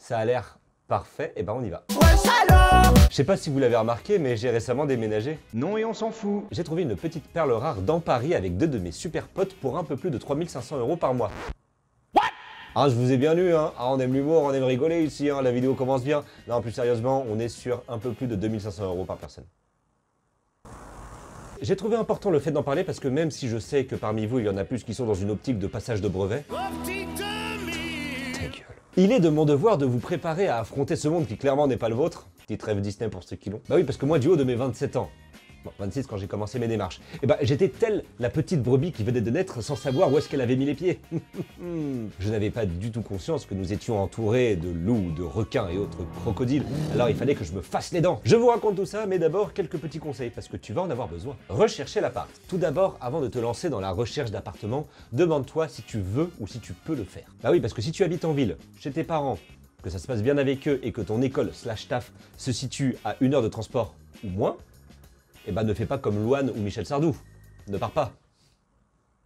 Ça a l'air parfait, et ben on y va. Wesh alors! Je sais pas si vous l'avez remarqué, mais j'ai récemment déménagé. Non, et on s'en fout. J'ai trouvé une petite perle rare dans Paris avec deux de mes super potes pour un peu plus de 3500 € par mois. Ah, je vous ai bien lu, hein. Ah, on aime l'humour, on aime rigoler ici, hein. La vidéo commence bien. Non, plus sérieusement, on est sur un peu plus de 2500 € par personne. J'ai trouvé important le fait d'en parler parce que même si je sais que parmi vous, il y en a plus qui sont dans une optique de passage de brevet, ta gueule. Il est de mon devoir de vous préparer à affronter ce monde qui clairement n'est pas le vôtre. Petite rêve Disney pour ceux qui l'ont. Bah oui, parce que moi, du haut de mes 27 ans, bon, 26 quand j'ai commencé mes démarches, et bah j'étais telle la petite brebis qui venait de naître sans savoir où est-ce qu'elle avait mis les pieds. Je n'avais pas du tout conscience que nous étions entourés de loups, de requins et autres crocodiles, alors il fallait que je me fasse les dents. Je vous raconte tout ça, mais d'abord quelques petits conseils, parce que tu vas en avoir besoin. Rechercher l'appart. Tout d'abord, avant de te lancer dans la recherche d'appartement, demande-toi si tu veux ou si tu peux le faire. Bah oui, parce que si tu habites en ville, chez tes parents, que ça se passe bien avec eux et que ton école / taf se situe à 1 heure de transport ou moins, eh ben ne fais pas comme Louane ou Michel Sardou. Ne pars pas.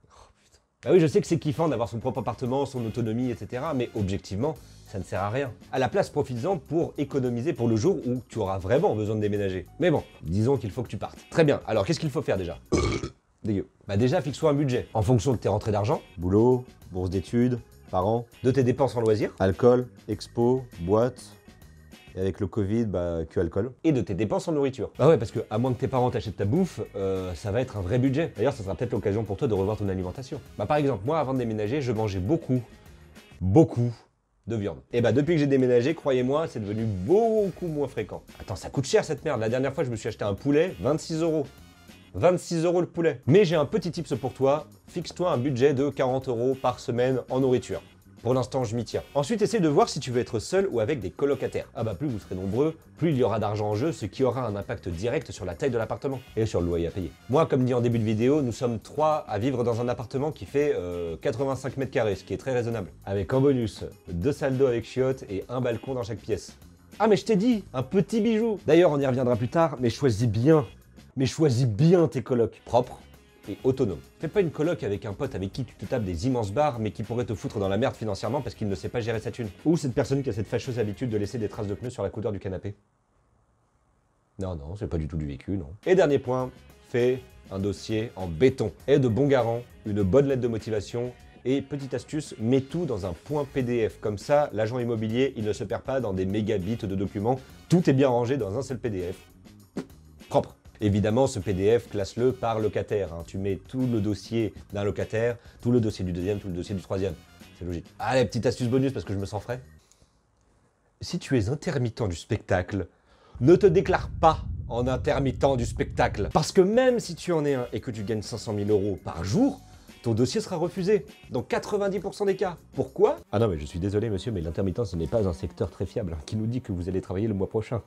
Oh, putain. Bah oui, je sais que c'est kiffant d'avoir son propre appartement, son autonomie, etc. Mais objectivement, ça ne sert à rien. À la place, profites-en pour économiser pour le jour où tu auras vraiment besoin de déménager. Mais bon, disons qu'il faut que tu partes. Très bien, alors qu'est-ce qu'il faut faire déjà? Dégueu. Bah déjà, fixe-toi un budget. En fonction de tes rentrées d'argent, boulot, bourse d'études, parents, de tes dépenses en loisirs, alcool, expo, boîte... Et avec le Covid, bah, que alcool. Et de tes dépenses en nourriture. Bah ouais, parce que à moins que tes parents t'achètent ta bouffe, ça va être un vrai budget. D'ailleurs, ça sera peut-être l'occasion pour toi de revoir ton alimentation. Bah par exemple, moi, avant de déménager, je mangeais beaucoup de viande. Et bah depuis que j'ai déménagé, croyez-moi, c'est devenu beaucoup moins fréquent. Attends, ça coûte cher cette merde. La dernière fois, je me suis acheté un poulet, 26 €. 26 € le poulet. Mais j'ai un petit tips pour toi. Fixe-toi un budget de 40 € par semaine en nourriture. Pour l'instant, je m'y tiens. Ensuite, essaye de voir si tu veux être seul ou avec des colocataires. Ah bah plus vous serez nombreux, plus il y aura d'argent en jeu, ce qui aura un impact direct sur la taille de l'appartement et sur le loyer à payer. Moi, comme dit en début de vidéo, nous sommes 3 à vivre dans un appartement qui fait 85 mètres carrés, ce qui est très raisonnable. Avec en bonus 2 salles d'eau avec chiottes et un balcon dans chaque pièce. Ah mais je t'ai dit, un petit bijou. D'ailleurs, on y reviendra plus tard, mais choisis bien tes colocs propres et autonome. Fais pas une coloc avec un pote avec qui tu te tapes des immenses bars mais qui pourrait te foutre dans la merde financièrement parce qu'il ne sait pas gérer sa thune. Ou cette personne qui a cette fâcheuse habitude de laisser des traces de pneus sur la couleur du canapé. Non, c'est pas du tout du vécu, non. Et dernier point, fais un dossier en béton. Et de bon garant, une bonne lettre de motivation et petite astuce, mets tout dans un point PDF. Comme ça, l'agent immobilier, il ne se perd pas dans des mégabits de documents. Tout est bien rangé dans un seul PDF. Propre. Évidemment, ce PDF, classe-le par locataire. Hein. Tu mets tout le dossier d'un locataire, tout le dossier du deuxième, tout le dossier du troisième. C'est logique. Allez, petite astuce bonus parce que je me sens frais. Si tu es intermittent du spectacle, ne te déclare pas en intermittent du spectacle. Parce que même si tu en es un et que tu gagnes 500 000 € par jour, ton dossier sera refusé dans 90% des cas. Pourquoi? Ah non mais je suis désolé monsieur, mais l'intermittent ce n'est pas un secteur très fiable qui nous dit que vous allez travailler le mois prochain.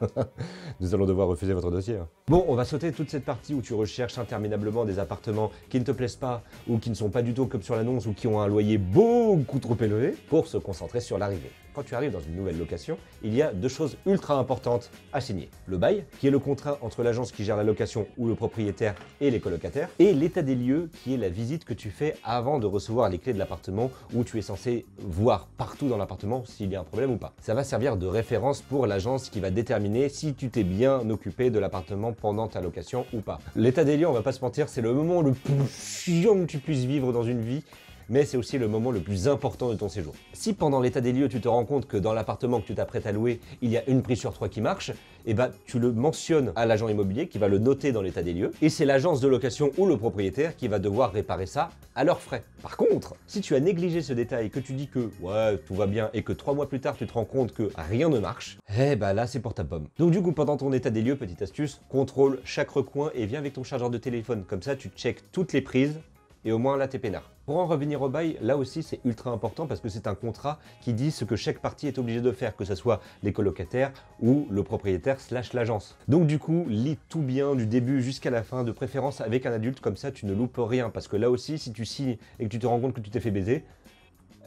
Nous allons devoir refuser votre dossier. Bon, on va sauter toute cette partie où tu recherches interminablement des appartements qui ne te plaisent pas ou qui ne sont pas du tout comme sur l'annonce ou qui ont un loyer beaucoup trop élevé pour se concentrer sur l'arrivée. Quand tu arrives dans une nouvelle location, il y a 2 choses ultra importantes à signer. Le bail, qui est le contrat entre l'agence qui gère la location ou le propriétaire et les colocataires, et l'état des lieux, qui est la visite que tu fais avant de recevoir les clés de l'appartement où tu es censé voir partout dans l'appartement s'il y a un problème ou pas. Ça va servir de référence pour l'agence qui va déterminer si tu t'es bien occupé de l'appartement pendant ta location ou pas. L'état des lieux, on va pas se mentir, c'est le moment le plus chiant que tu puisses vivre dans une vie, mais c'est aussi le moment le plus important de ton séjour. Si pendant l'état des lieux, tu te rends compte que dans l'appartement que tu t'apprêtes à louer, il y a une prise sur 3 qui marche, et bah tu le mentionnes à l'agent immobilier qui va le noter dans l'état des lieux, et c'est l'agence de location ou le propriétaire qui va devoir réparer ça à leurs frais. Par contre, si tu as négligé ce détail, que tu dis que ouais, tout va bien, et que 3 mois plus tard, tu te rends compte que rien ne marche, eh bah là, c'est pour ta pomme. Donc du coup, pendant ton état des lieux, petite astuce, contrôle chaque recoin et viens avec ton chargeur de téléphone. Comme ça, tu checkes toutes les prises, et au moins là t'es peinard. Pour en revenir au bail, là aussi c'est ultra important parce que c'est un contrat qui dit ce que chaque partie est obligée de faire, que ce soit les colocataires ou le propriétaire / l'agence. Donc du coup, lis tout bien du début jusqu'à la fin, de préférence avec un adulte, comme ça tu ne loupes rien. Parce que là aussi, si tu signes et que tu te rends compte que tu t'es fait baiser,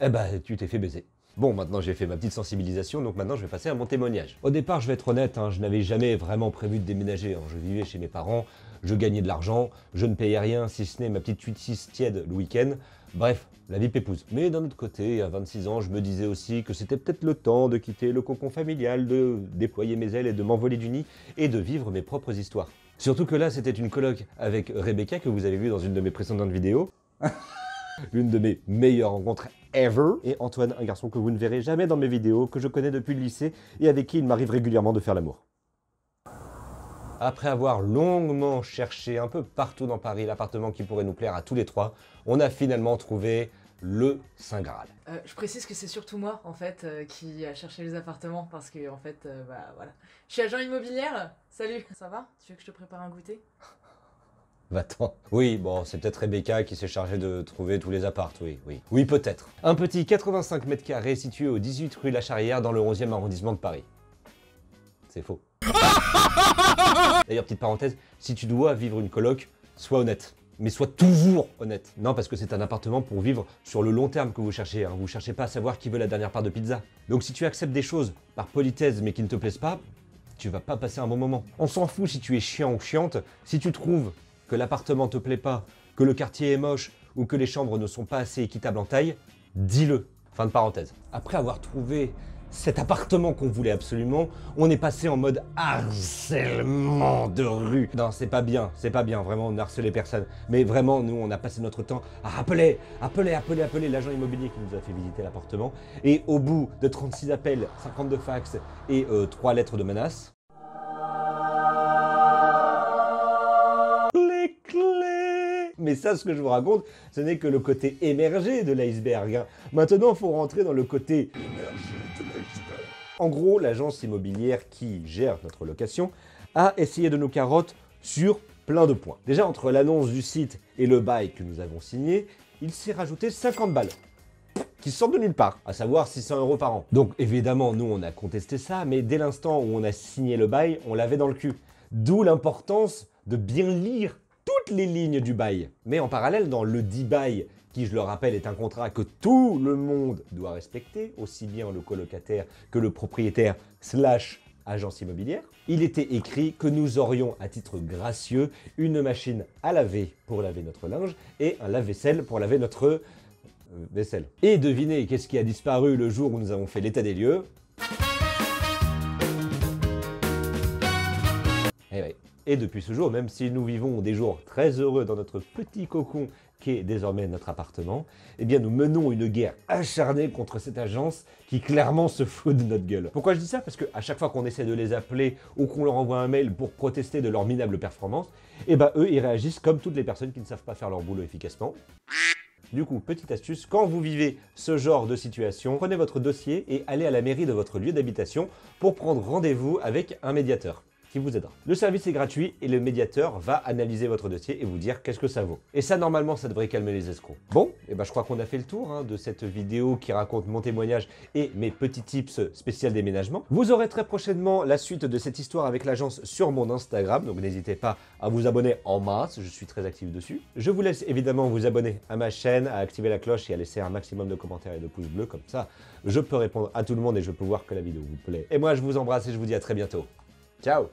eh bah tu t'es fait baiser. Bon, maintenant j'ai fait ma petite sensibilisation, donc maintenant je vais passer à mon témoignage. Au départ, je vais être honnête, je n'avais jamais vraiment prévu de déménager. Je vivais chez mes parents, je gagnais de l'argent, je ne payais rien si ce n'est ma petite 8-6 tiède le week-end. Bref, la vie pépouze. Mais d'un autre côté, à 26 ans, je me disais aussi que c'était peut-être le temps de quitter le cocon familial, de déployer mes ailes et de m'envoler du nid et de vivre mes propres histoires. Surtout que là, c'était une coloc avec Rebecca que vous avez vu dans une de mes précédentes vidéos. L'une de mes meilleures rencontres ever. Et Antoine, un garçon que vous ne verrez jamais dans mes vidéos, que je connais depuis le lycée et avec qui il m'arrive régulièrement de faire l'amour. Après avoir longuement cherché un peu partout dans Paris l'appartement qui pourrait nous plaire à tous les trois, on a finalement trouvé le Saint Graal. Je précise que c'est surtout moi, en fait, qui a cherché les appartements, parce que, en fait, bah, voilà. Je suis agent immobilière. Salut, ça va? Tu veux que je te prépare un goûter? Va-t'en. Oui, bon, c'est peut-être Rebecca qui s'est chargée de trouver tous les apparts, oui. Oui, peut-être. Un petit 85 mètres carrés situé au 18 rue La Charrière dans le 11e arrondissement de Paris. C'est faux. D'ailleurs, petite parenthèse, si tu dois vivre une coloc, sois honnête. Mais sois toujours honnête. Non, parce que c'est un appartement pour vivre sur le long terme que vous cherchez. Hein. Vous cherchez pas à savoir qui veut la dernière part de pizza. Donc si tu acceptes des choses par politesse mais qui ne te plaisent pas, tu vas pas passer un bon moment. On s'en fout si tu es chiant ou chiante. Si tu trouves que l'appartement te plaît pas, que le quartier est moche ou que les chambres ne sont pas assez équitables en taille, dis-le. Fin de parenthèse. Après avoir trouvé cet appartement qu'on voulait absolument, on est passé en mode harcèlement de rue. Non, c'est pas bien, vraiment, on ne harcelait personne. Mais vraiment, nous, on a passé notre temps à appeler l'agent immobilier qui nous a fait visiter l'appartement. Et au bout de 36 appels, 52 fax et 3 lettres de menaces, les clés. Mais ça, ce que je vous raconte, ce n'est que le côté émergé de l'iceberg. Hein. Maintenant, il faut rentrer dans le côté émergé de l'iceberg. En gros, l'agence immobilière qui gère notre location a essayé de nos carottes sur plein de points. Déjà, entre l'annonce du site et le bail que nous avons signé, il s'est rajouté 50 balles qui sortent de nulle part, à savoir 600 € par an. Donc évidemment, nous, on a contesté ça, mais dès l'instant où on a signé le bail, on l'avait dans le cul. D'où l'importance de bien lire toutes les lignes du bail. Mais en parallèle, dans le dit bail, qui je le rappelle est un contrat que tout le monde doit respecter, aussi bien le colocataire que le propriétaire / agence immobilière, il était écrit que nous aurions à titre gracieux une machine à laver pour laver notre linge et un lave-vaisselle pour laver notre vaisselle. Et devinez qu'est-ce qui a disparu le jour où nous avons fait l'état des lieux? Eh oui. Et depuis ce jour, même si nous vivons des jours très heureux dans notre petit cocon qui est désormais notre appartement, eh bien nous menons une guerre acharnée contre cette agence qui clairement se fout de notre gueule. Pourquoi je dis ça? Parce qu'à chaque fois qu'on essaie de les appeler ou qu'on leur envoie un mail pour protester de leur minable performance, eh ben eux, ils réagissent comme toutes les personnes qui ne savent pas faire leur boulot efficacement. Du coup, petite astuce, quand vous vivez ce genre de situation, prenez votre dossier et allez à la mairie de votre lieu d'habitation pour prendre rendez-vous avec un médiateur qui vous aidera. Le service est gratuit et le médiateur va analyser votre dossier et vous dire qu'est-ce que ça vaut. Et ça, normalement, ça devrait calmer les escrocs. Bon, et ben je crois qu'on a fait le tour de cette vidéo qui raconte mon témoignage et mes petits tips spécial déménagement. Vous aurez très prochainement la suite de cette histoire avec l'agence sur mon Instagram, donc n'hésitez pas à vous abonner en masse, je suis très actif dessus. Je vous laisse évidemment vous abonner à ma chaîne, à activer la cloche et à laisser un maximum de commentaires et de pouces bleus, comme ça je peux répondre à tout le monde et je peux voir que la vidéo vous plaît. Et moi je vous embrasse et je vous dis à très bientôt. Ciao!